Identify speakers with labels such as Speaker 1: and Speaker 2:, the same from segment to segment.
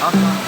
Speaker 1: Mandi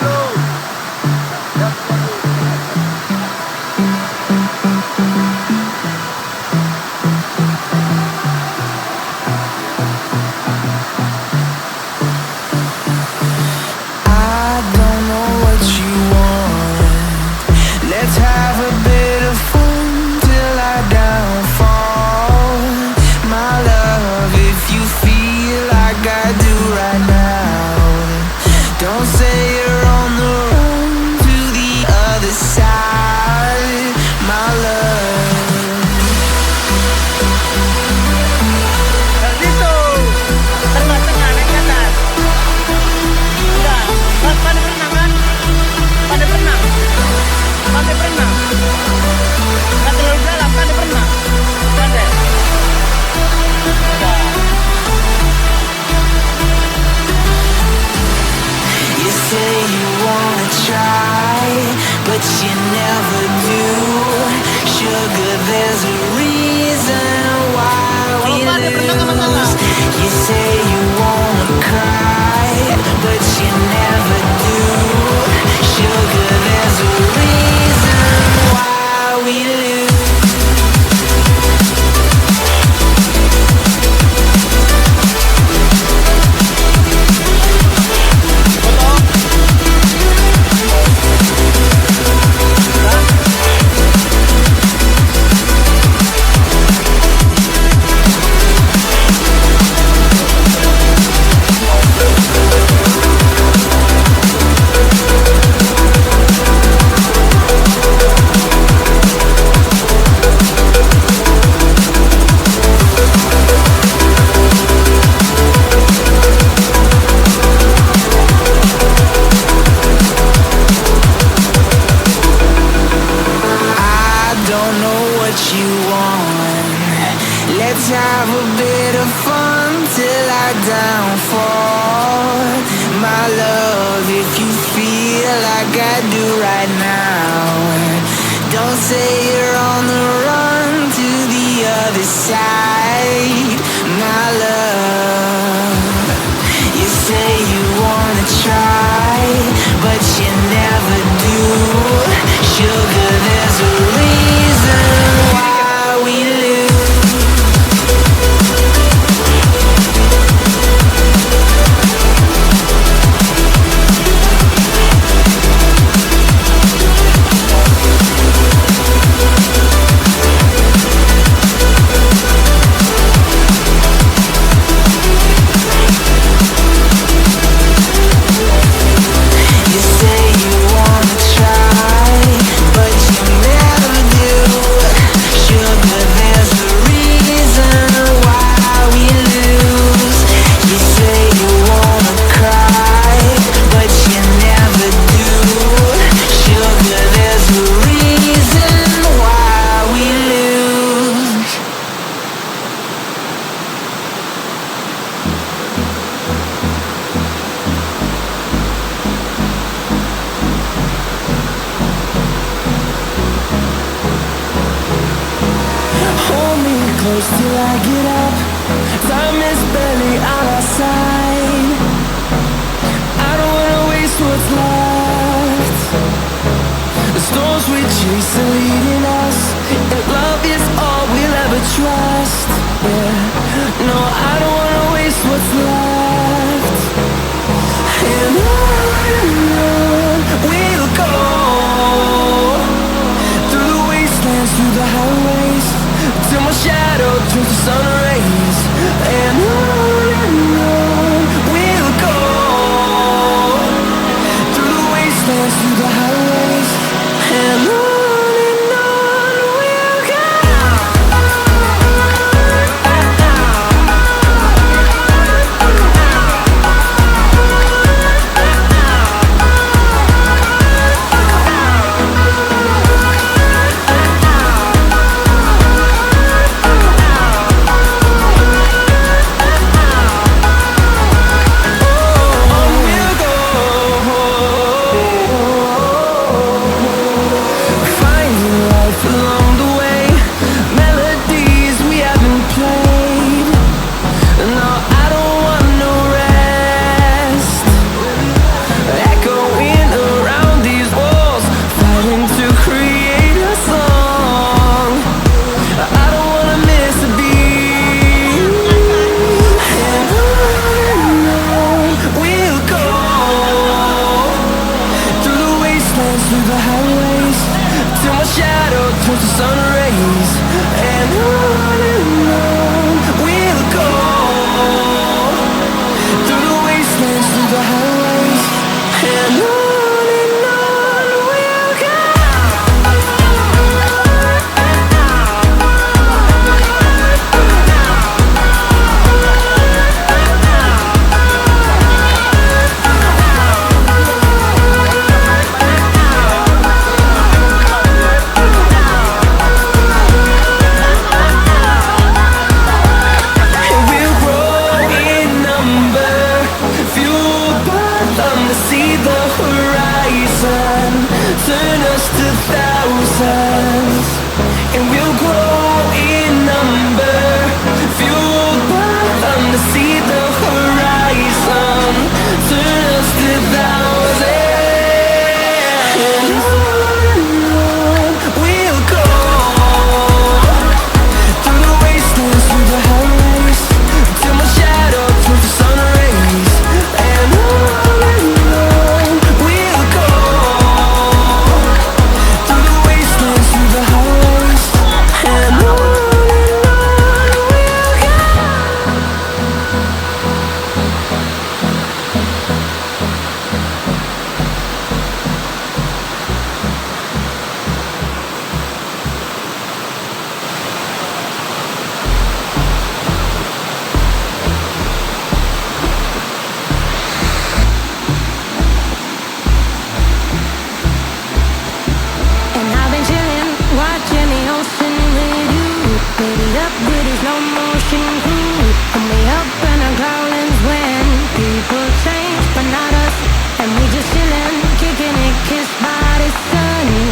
Speaker 1: lu.
Speaker 2: Through the highways and on we'll go.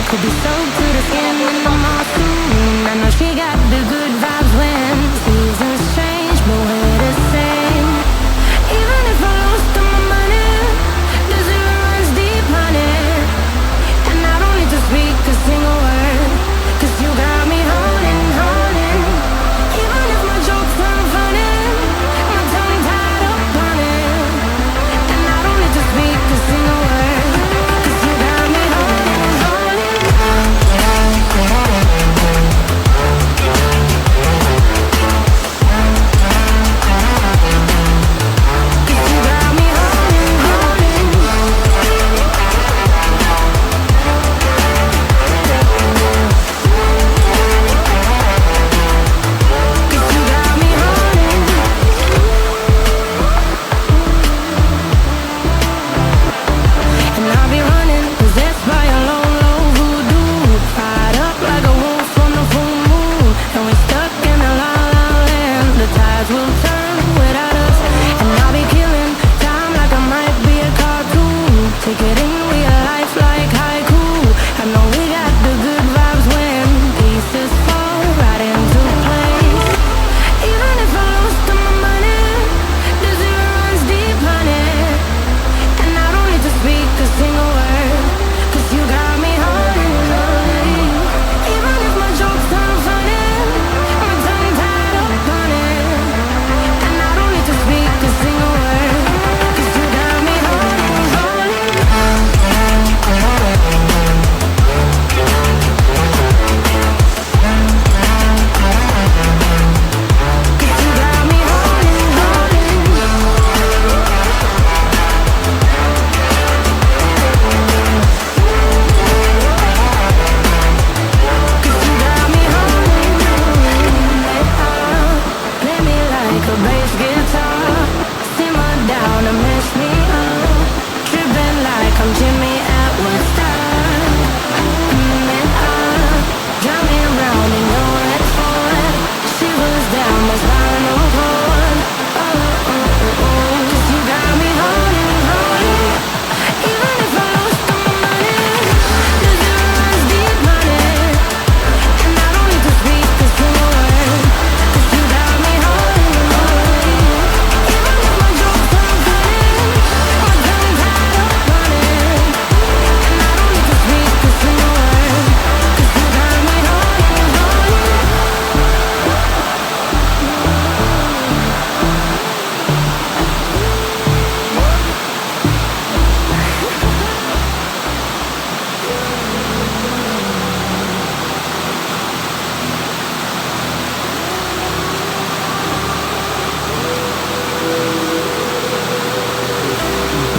Speaker 1: Could be soaked to the skin in the monsoon. I know she got the good vibes when seasons change, but we're the same. Even if I lost all my money, the zero runs deep, honey. And I don't need to speak a single word, 'cause you got me holding, holding. Even if my jokes aren't funny, my tongue tied up on it. And I don't need to speak a single word, 'cause you got me holding, holding.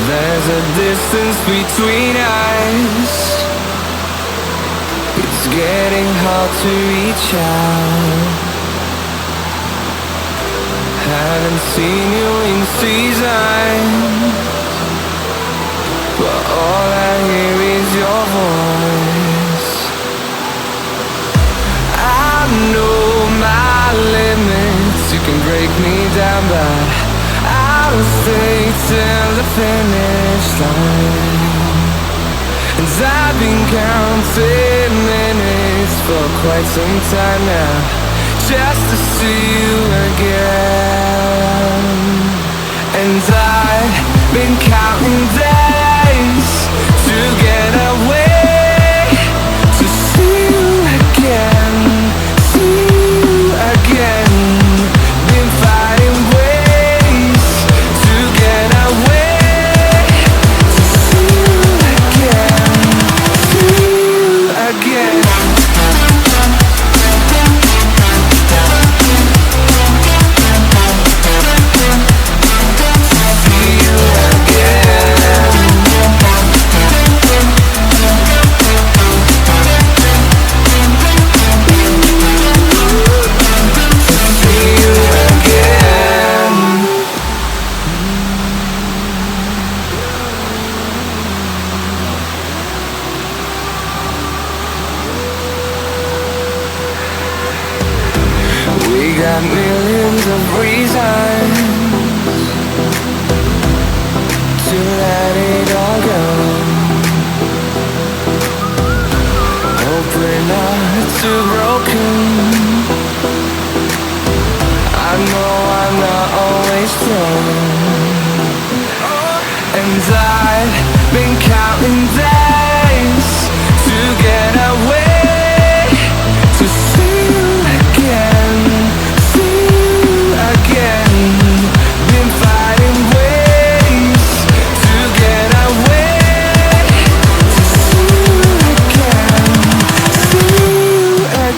Speaker 2: There's a distance between us. It's getting hard to reach out. Haven't seen you in seasons, but all I hear is your voice. I know my limits. You can break me down, but I'll stay till the finish line. And I've been counting minutes for quite some time now, just to see you again. And I've been counting days to get away, to see you again, see you again. Been fighting ways to get away, to see you again, see you again. Got millions of reasons to let it all go. too broken. I know I'm not always strong, and I've been counting days to get away, to see you again, see you again. Been fighting ways to get away, to see you again, see you again.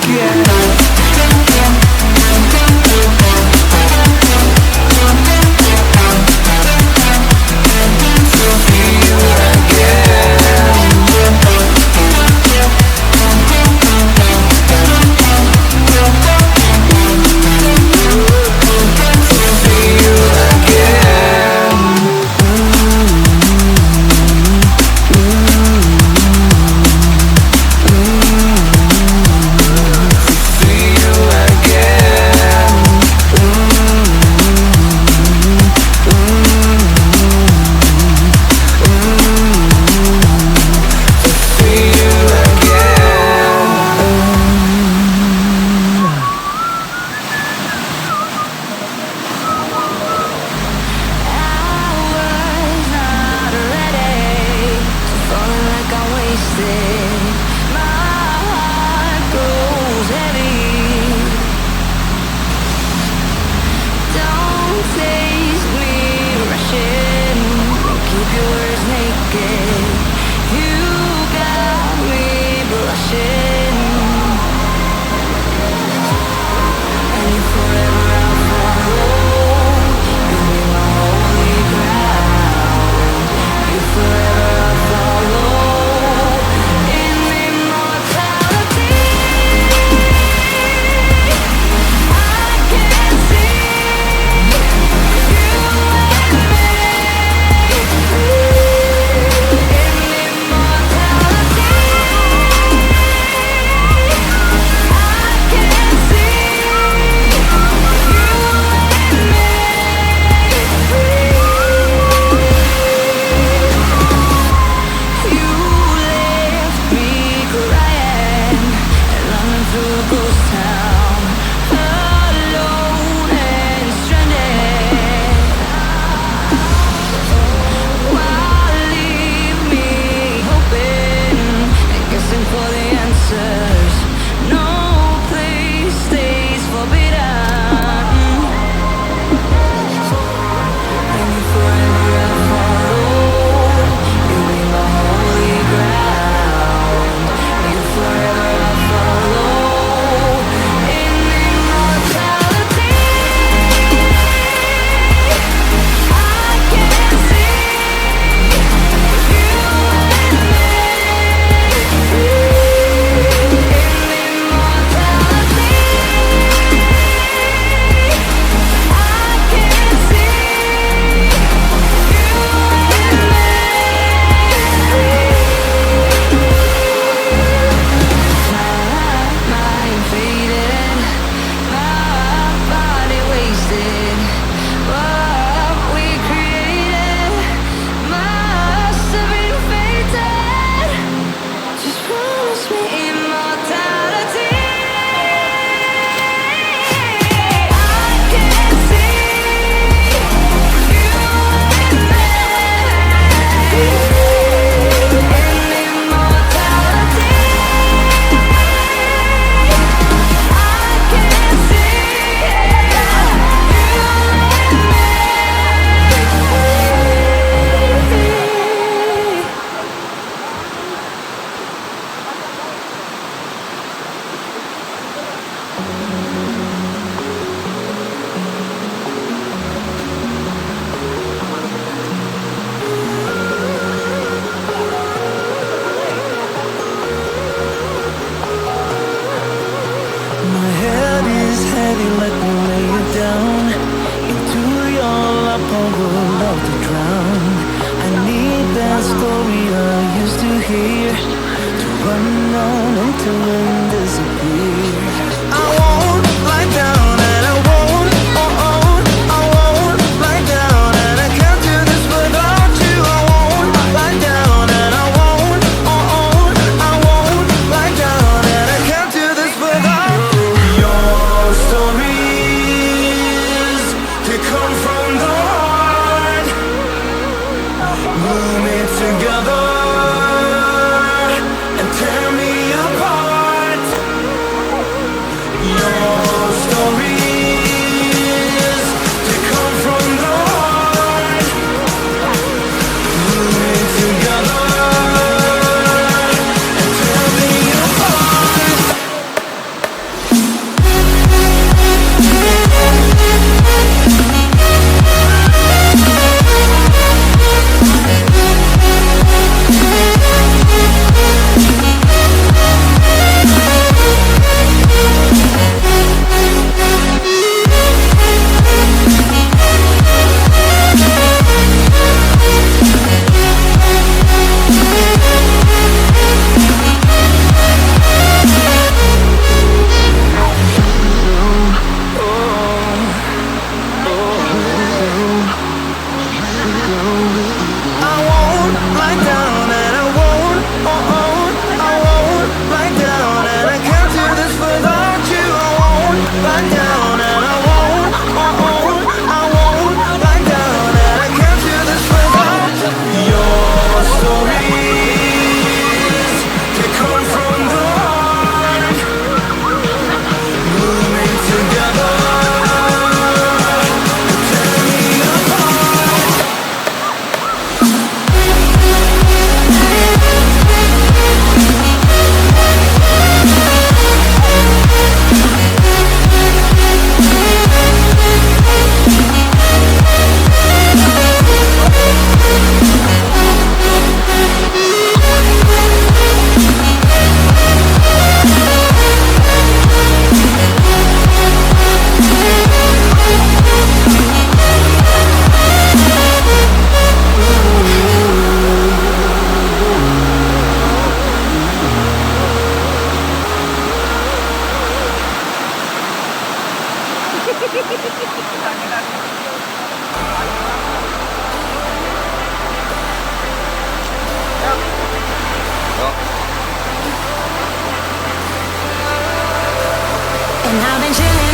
Speaker 1: And I've been chilling